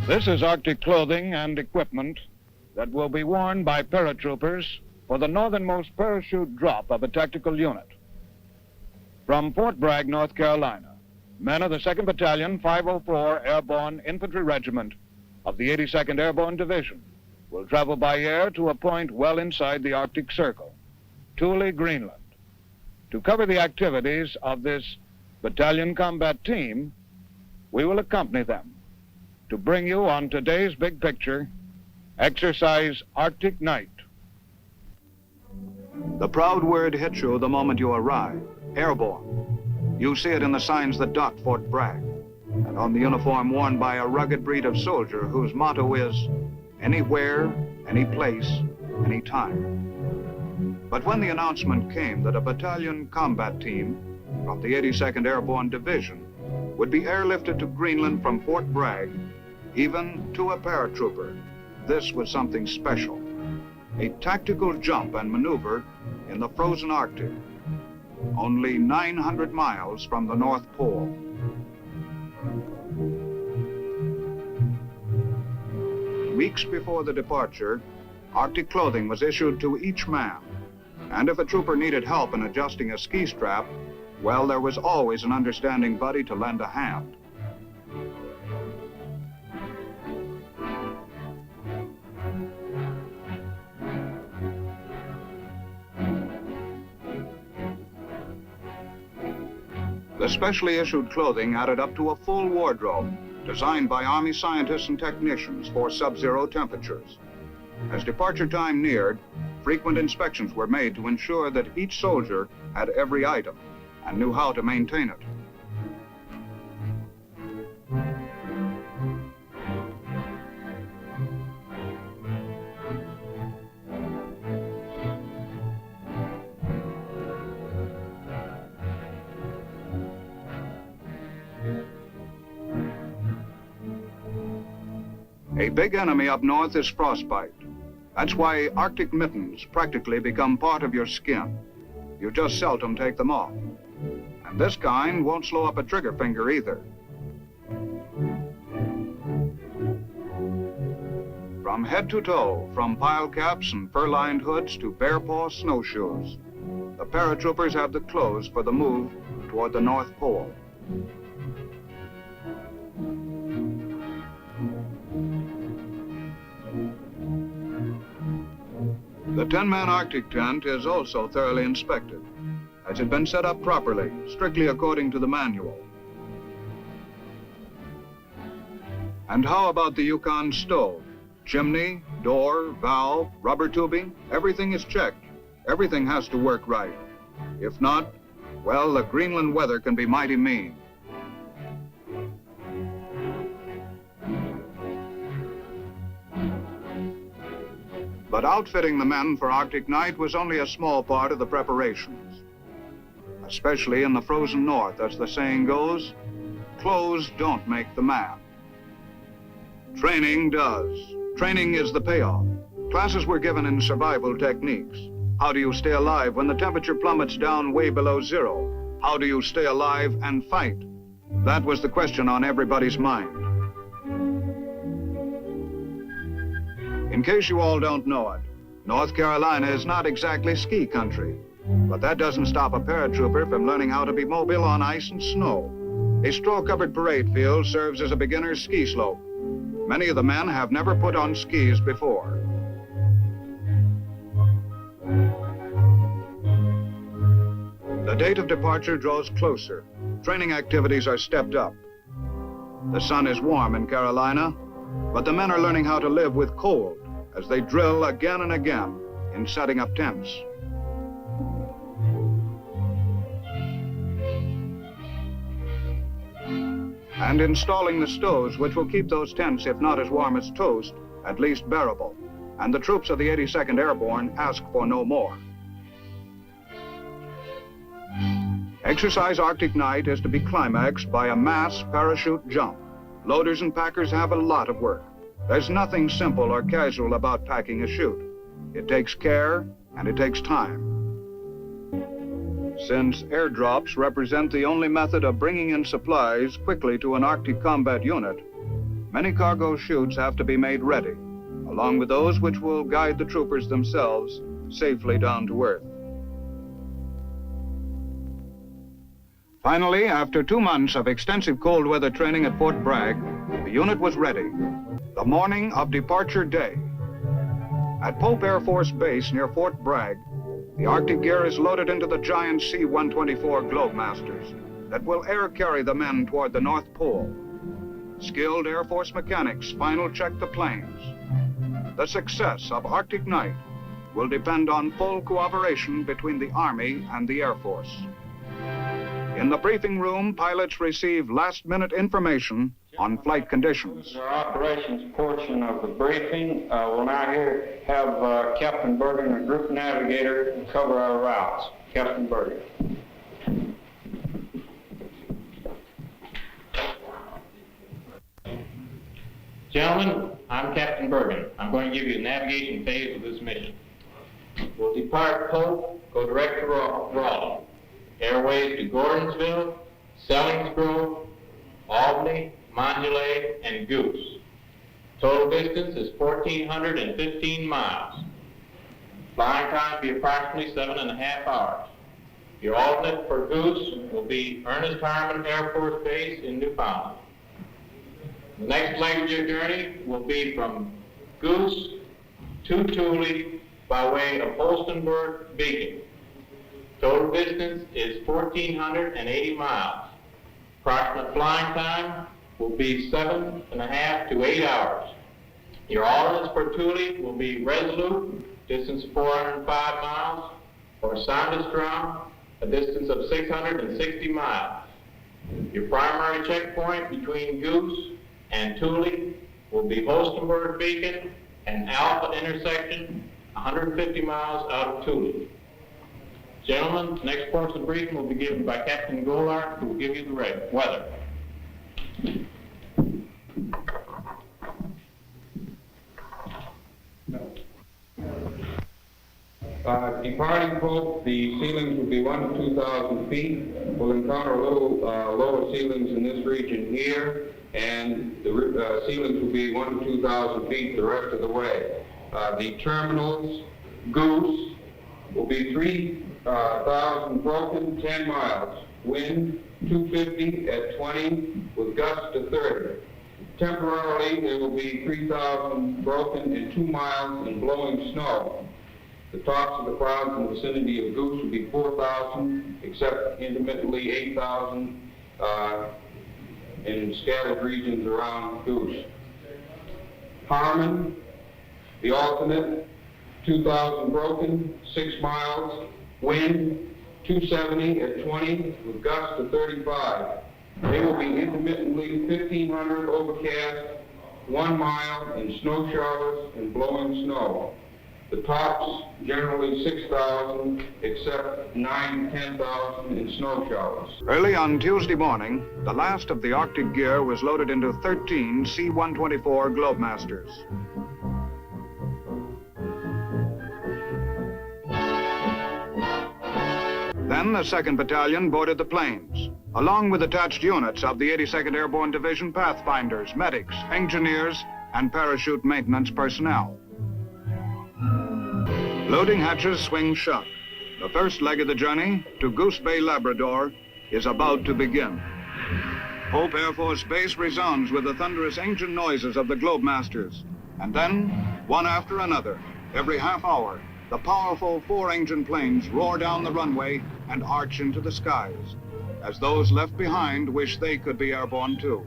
This is Arctic clothing and equipment that will be worn by paratroopers for the northernmost parachute drop of a tactical unit. From Fort Bragg, North Carolina, men of the 2nd Battalion, 504 Airborne Infantry Regiment of the 82nd Airborne Division will travel by air to a point well inside the Arctic Circle, Thule, Greenland. To cover the activities of this battalion combat team, we will accompany them to bring you on today's big picture, Exercise Arctic Night. The proud word hits you the moment you arrive, Airborne. You see it in the signs that dot Fort Bragg, and on the uniform worn by a rugged breed of soldier whose motto is, anywhere, any place, any time. But when the announcement came that a battalion combat team from the 82nd Airborne Division would be airlifted to Greenland from Fort Bragg, even to a paratrooper, this was something special. A tactical jump and maneuver in the frozen Arctic, only 900 miles from the North Pole. Weeks before the departure, Arctic clothing was issued to each man. And if a trooper needed help in adjusting a ski strap, well, there was always an understanding buddy to lend a hand. The specially issued clothing added up to a full wardrobe designed by Army scientists and technicians for sub-zero temperatures. As departure time neared, frequent inspections were made to ensure that each soldier had every item and knew how to maintain it. A big enemy up north is frostbite. That's why Arctic mittens practically become part of your skin. You just seldom take them off. And this kind won't slow up a trigger finger either. From head to toe, from pile caps and fur-lined hoods to bare paw snowshoes, the paratroopers have the clothes for the move toward the North Pole. The 10-man Arctic tent is also thoroughly inspected. Has it been set up properly, strictly according to the manual? And how about the Yukon stove? Chimney, door, valve, rubber tubing, everything is checked. Everything has to work right. If not, well, the Greenland weather can be mighty mean. But outfitting the men for Arctic night was only a small part of the preparations. Especially in the frozen north, as the saying goes, clothes don't make the man. Training does. Training is the payoff. Classes were given in survival techniques. How do you stay alive when the temperature plummets down way below zero? How do you stay alive and fight? That was the question on everybody's mind. In case you all don't know it, North Carolina is not exactly ski country, but that doesn't stop a paratrooper from learning how to be mobile on ice and snow. A straw-covered parade field serves as a beginner's ski slope. Many of the men have never put on skis before. The date of departure draws closer. Training activities are stepped up. The sun is warm in Carolina, but the men are learning how to live with cold as they drill again and again in setting up tents. And installing the stoves, which will keep those tents, if not as warm as toast, at least bearable. And the troops of the 82nd Airborne ask for no more. Exercise Arctic Night is to be climaxed by a mass parachute jump. Loaders and packers have a lot of work. There's nothing simple or casual about packing a chute. It takes care and it takes time. Since airdrops represent the only method of bringing in supplies quickly to an Arctic combat unit, many cargo chutes have to be made ready, along with those which will guide the troopers themselves safely down to Earth. Finally, after 2 months of extensive cold weather training at Fort Bragg, the unit was ready. The morning of departure day. At Pope Air Force Base near Fort Bragg, the Arctic gear is loaded into the giant C-124 Globemasters that will air carry the men toward the North Pole. Skilled Air Force mechanics final check the planes. The success of Arctic Night will depend on full cooperation between the Army and the Air Force. In the briefing room, pilots receive last-minute information on flight conditions. Our operations portion of the briefing. We'll now have Captain Bergen, our group navigator, cover our routes. Captain Bergen. Gentlemen, I'm Captain Bergen. I'm going to give you the navigation phase of this mission. We'll depart Pope, go direct to Raleigh. Airways to Gordonsville, Sellingsgrove, Albany, Modulay, and Goose. Total distance is 1,415 miles. Flying time will be approximately 7.5 hours. Your alternate for Goose will be Ernest Harmon Air Force Base in Newfoundland. The next leg of your journey will be from Goose to Thule by way of Holstenberg Beacon. Total distance is 1,480 miles. Approximate flying time will be 7.5 to 8 hours. Your alternates for Thule will be Resolute, distance of 405 miles, or Sandestrom, a distance of 660 miles. Your primary checkpoint between Goose and Thule will be Holstenberg Beacon and Alpha intersection, 150 miles out of Thule. Gentlemen, the next portion of the briefing will be given by Captain Golar, who will give you the weather. Departing Pope, the ceilings will be 1,000 to 2,000 feet. We'll encounter a little lower ceilings in this region here, and the ceilings will be 1,000 to 2,000 feet the rest of the way. The terminals, Goose, will be 3,000 broken, 10 miles. Wind 250 at 20 with gusts to 30. Temporarily, there will be 3,000 broken and 2 miles in blowing snow. The tops of the clouds in the vicinity of Goose will be 4,000, except intermittently 8,000 in scattered regions around Goose. Harmon, the alternate, 2,000 broken, 6 miles, wind 270 at 20 with gusts to 35. They will be intermittently 1,500 overcast, 1 mile in snow showers and blowing snow. The tops generally 6,000, except 9,000 to 10,000 in snow showers. Early on Tuesday morning, the last of the Arctic gear was loaded into 13 C-124 Globemasters. Then the 2nd Battalion boarded the planes, along with attached units of the 82nd Airborne Division pathfinders, medics, engineers, and parachute maintenance personnel. Loading hatches swing shut. The first leg of the journey to Goose Bay, Labrador, is about to begin. Pope Air Force Base resounds with the thunderous engine noises of the Globemasters. And then, one after another, every half hour, the powerful 4-engine planes roar down the runway and arch into the skies, as those left behind wish they could be airborne too.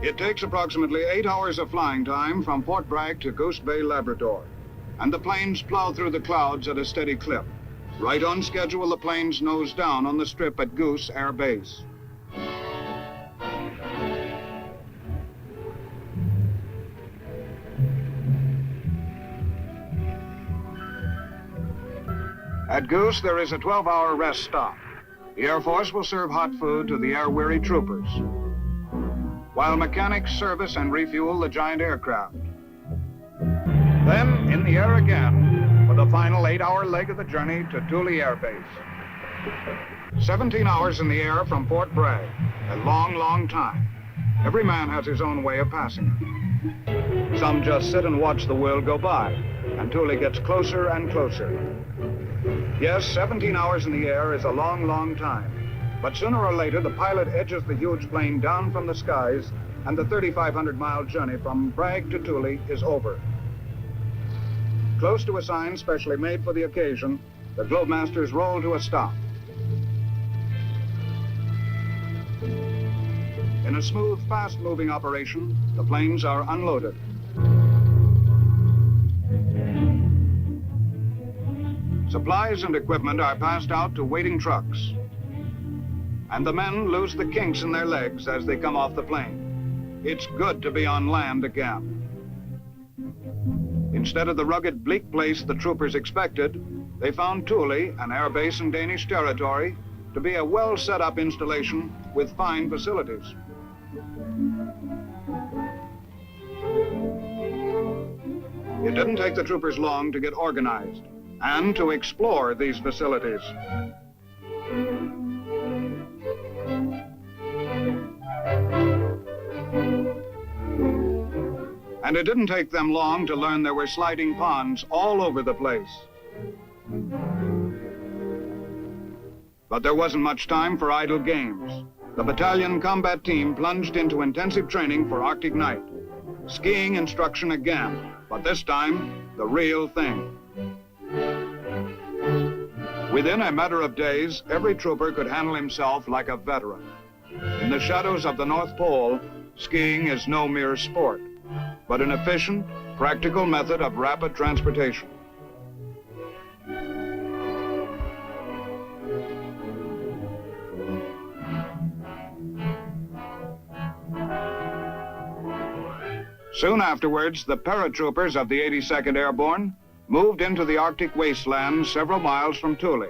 It takes approximately 8 hours of flying time from Fort Bragg to Goose Bay, Labrador, and the planes plow through the clouds at a steady clip. Right on schedule, the planes nose down on the strip at Goose Air Base. At Goose, there is a 12-hour rest stop. The Air Force will serve hot food to the air-weary troopers, while mechanics service and refuel the giant aircraft. Then, in the air again, for the final 8-hour leg of the journey to Thule Air Base. 17 hours in the air from Fort Bragg. A long, long time. Every man has his own way of passing it. Some just sit and watch the world go by until it gets closer and closer. Yes, 17 hours in the air is a long, long time. But sooner or later, the pilot edges the huge plane down from the skies, and the 3,500-mile journey from Bragg to Thule is over. Close to a sign specially made for the occasion, the Globemasters roll to a stop. In a smooth, fast-moving operation, the planes are unloaded. Supplies and equipment are passed out to waiting trucks. And the men lose the kinks in their legs as they come off the plane. It's good to be on land again. Instead of the rugged, bleak place the troopers expected, they found Thule, an air base in Danish territory, to be a well-set-up installation with fine facilities. It didn't take the troopers long to get organized and to explore these facilities. And it didn't take them long to learn there were sliding ponds all over the place. But there wasn't much time for idle games. The battalion combat team plunged into intensive training for Arctic night. Skiing instruction again, but this time, the real thing. Within a matter of days, every trooper could handle himself like a veteran. In the shadows of the North Pole, skiing is no mere sport, but an efficient, practical method of rapid transportation. Soon afterwards, the paratroopers of the 82nd Airborne moved into the Arctic wasteland several miles from Thule.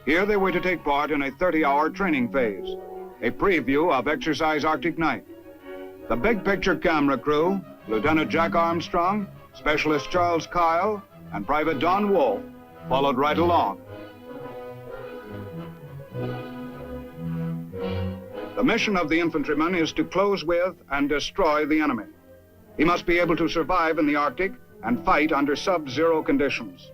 Here they were to take part in a 30-hour training phase, a preview of Exercise Arctic Night. The big picture camera crew, Lieutenant Jack Armstrong, Specialist Charles Kyle, and Private Don Wolf, followed right along. The mission of the infantryman is to close with and destroy the enemy. He must be able to survive in the Arctic and fight under sub-zero conditions.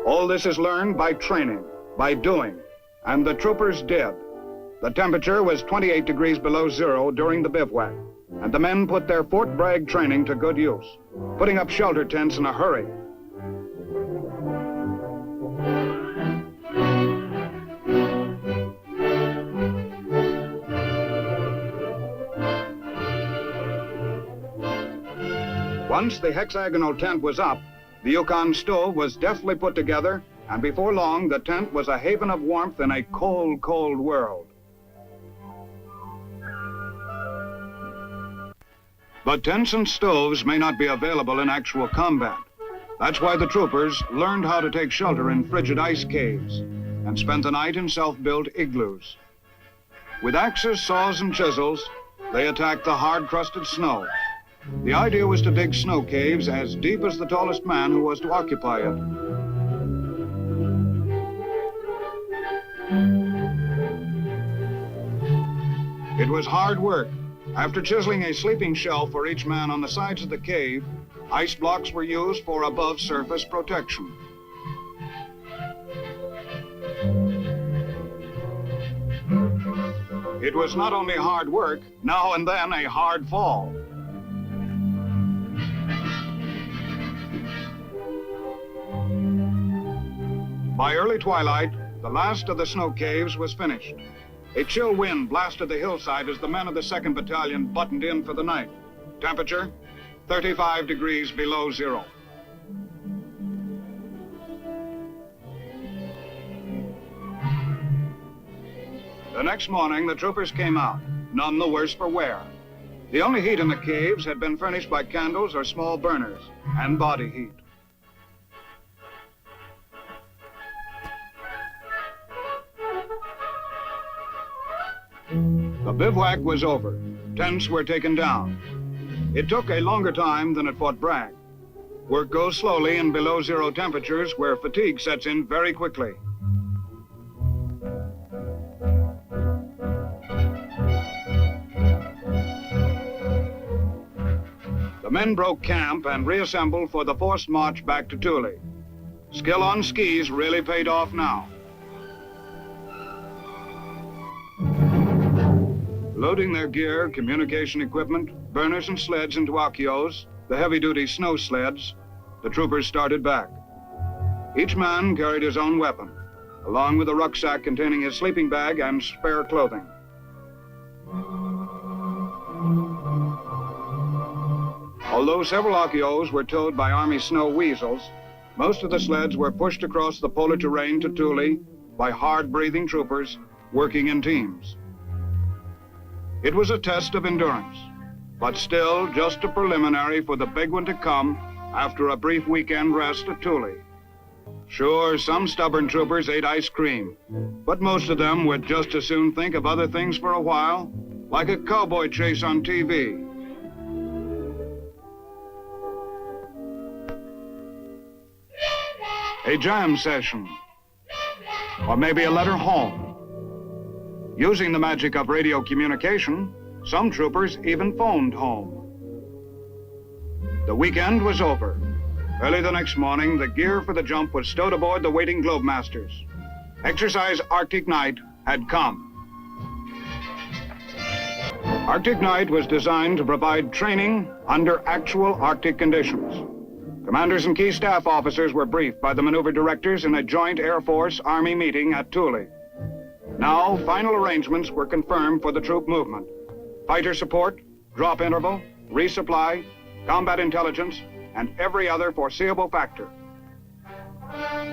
All this is learned by training, by doing, and the troopers did. The temperature was 28 degrees below zero during the bivouac, and the men put their Fort Bragg training to good use, putting up shelter tents in a hurry. Once the hexagonal tent was up, the Yukon stove was deftly put together, and before long, the tent was a haven of warmth in a cold, cold world. But tents and stoves may not be available in actual combat. That's why the troopers learned how to take shelter in frigid ice caves and spent the night in self-built igloos. With axes, saws, and chisels, they attacked the hard-crusted snow. The idea was to dig snow caves as deep as the tallest man who was to occupy it. It was hard work. After chiseling a sleeping shelf for each man on the sides of the cave, ice blocks were used for above-surface protection. It was not only hard work, now and then a hard fall. By early twilight, the last of the snow caves was finished. A chill wind blasted the hillside as the men of the 2nd Battalion buttoned in for the night. Temperature, 35 degrees below zero. The next morning, the troopers came out, none the worse for wear. The only heat in the caves had been furnished by candles or small burners and body heat. The bivouac was over. Tents were taken down. It took a longer time than at Fort Bragg. Work goes slowly in below zero temperatures where fatigue sets in very quickly. men broke camp and reassembled for the forced march back to Thule. Skill on skis really paid off now. Loading their gear, communication equipment, burners and sleds into Akios, the heavy-duty snow sleds, the troopers started back. Each man carried his own weapon, along with a rucksack containing his sleeping bag and spare clothing. Although several Akios were towed by Army snow weasels, most of the sleds were pushed across the polar terrain to Thule by hard-breathing troopers working in teams. It was a test of endurance, but still just a preliminary for the big one to come after a brief weekend rest at Thule. Sure, some stubborn troopers ate ice cream, but most of them would just as soon think of other things for a while, like a cowboy chase on TV. A jam session, or maybe a letter home. Using the magic of radio communication, some troopers even phoned home. The weekend was over. Early the next morning, the gear for the jump was stowed aboard the waiting Globemasters. Exercise Arctic Night had come. Arctic Night was designed to provide training under actual Arctic conditions. Commanders and key staff officers were briefed by the maneuver directors in a joint Air Force-Army meeting at Thule. Now, final arrangements were confirmed for the troop movement. Fighter support, drop interval, resupply, combat intelligence, and every other foreseeable factor.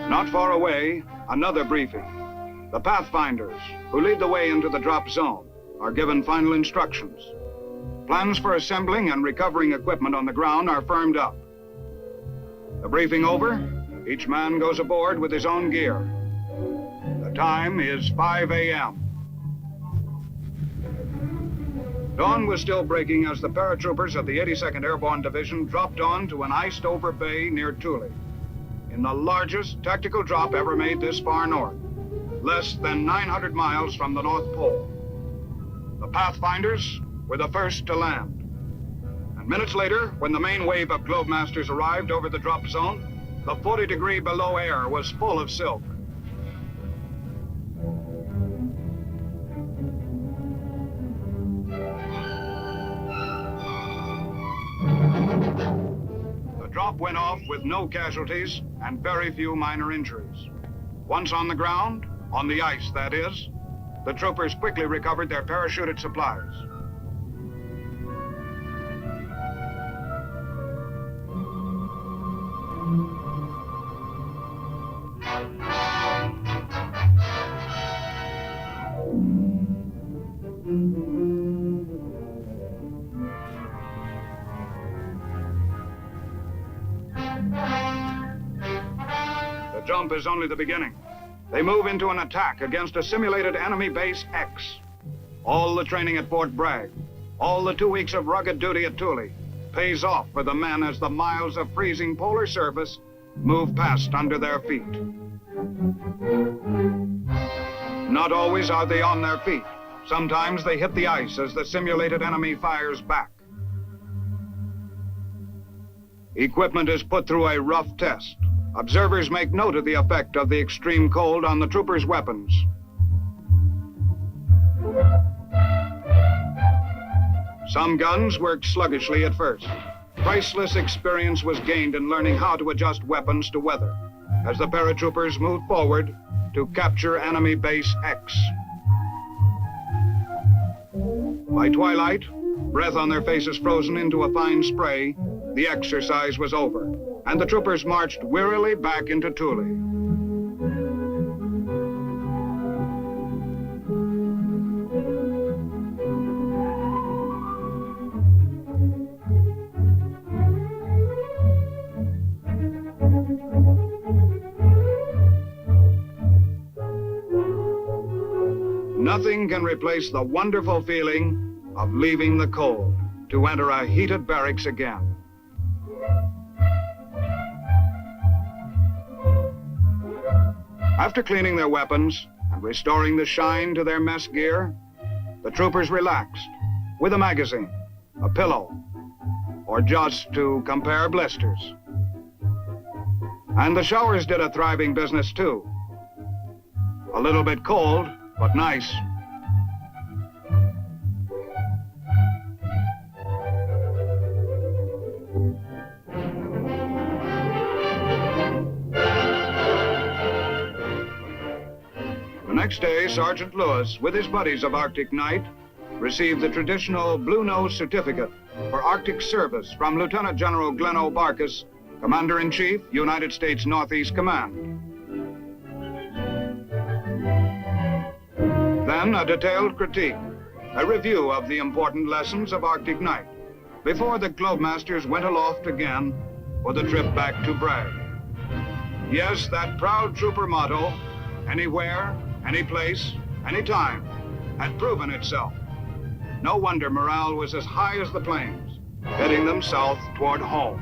Not far away, another briefing. The Pathfinders, who lead the way into the drop zone, are given final instructions. Plans for assembling and recovering equipment on the ground are firmed up. The briefing over, each man goes aboard with his own gear. The time is 5 a.m. Dawn was still breaking as the paratroopers of the 82nd Airborne Division dropped on to an iced-over bay near Thule, in the largest tactical drop ever made this far north, less than 900 miles from the North Pole. The Pathfinders were the first to land. And minutes later, when the main wave of Globemasters arrived over the drop zone, the 40-degree below air was full of silk. The drop went off with no casualties and very few minor injuries. Once on the ground, on the ice that is, the troopers quickly recovered their parachuted supplies. The jump is only the beginning. They move into an attack against a simulated enemy base X. All the training at Fort Bragg, all the 2 weeks of rugged duty at Thule, pays off for the men as the miles of freezing polar surface move past under their feet. Not always are they on their feet. Sometimes they hit the ice as the simulated enemy fires back. Equipment is put through a rough test. Observers make note of the effect of the extreme cold on the troopers' weapons. Some guns worked sluggishly at first. Priceless experience was gained in learning how to adjust weapons to weather as the paratroopers moved forward to capture enemy base X. By twilight, breath on their faces frozen into a fine spray, the exercise was over, and the troopers marched wearily back into Thule. Nothing can replace the wonderful feeling of leaving the cold to enter a heated barracks again. After cleaning their weapons and restoring the shine to their mess gear, the troopers relaxed with a magazine, a pillow, or just to compare blisters. And the showers did a thriving business too. A little bit cold, but nice. The next day, Sergeant Lewis, with his buddies of Arctic Night, received the traditional Blue Nose certificate for Arctic service from Lieutenant General Glenn Barkis, Commander-in-Chief, United States Northeast Command. Then a detailed critique, a review of the important lessons of Arctic Night, before the Globemasters went aloft again for the trip back to Bragg. Yes, that proud trooper motto, anywhere, any place, any time, had proven itself. No wonder morale was as high as the plains, heading them south toward home.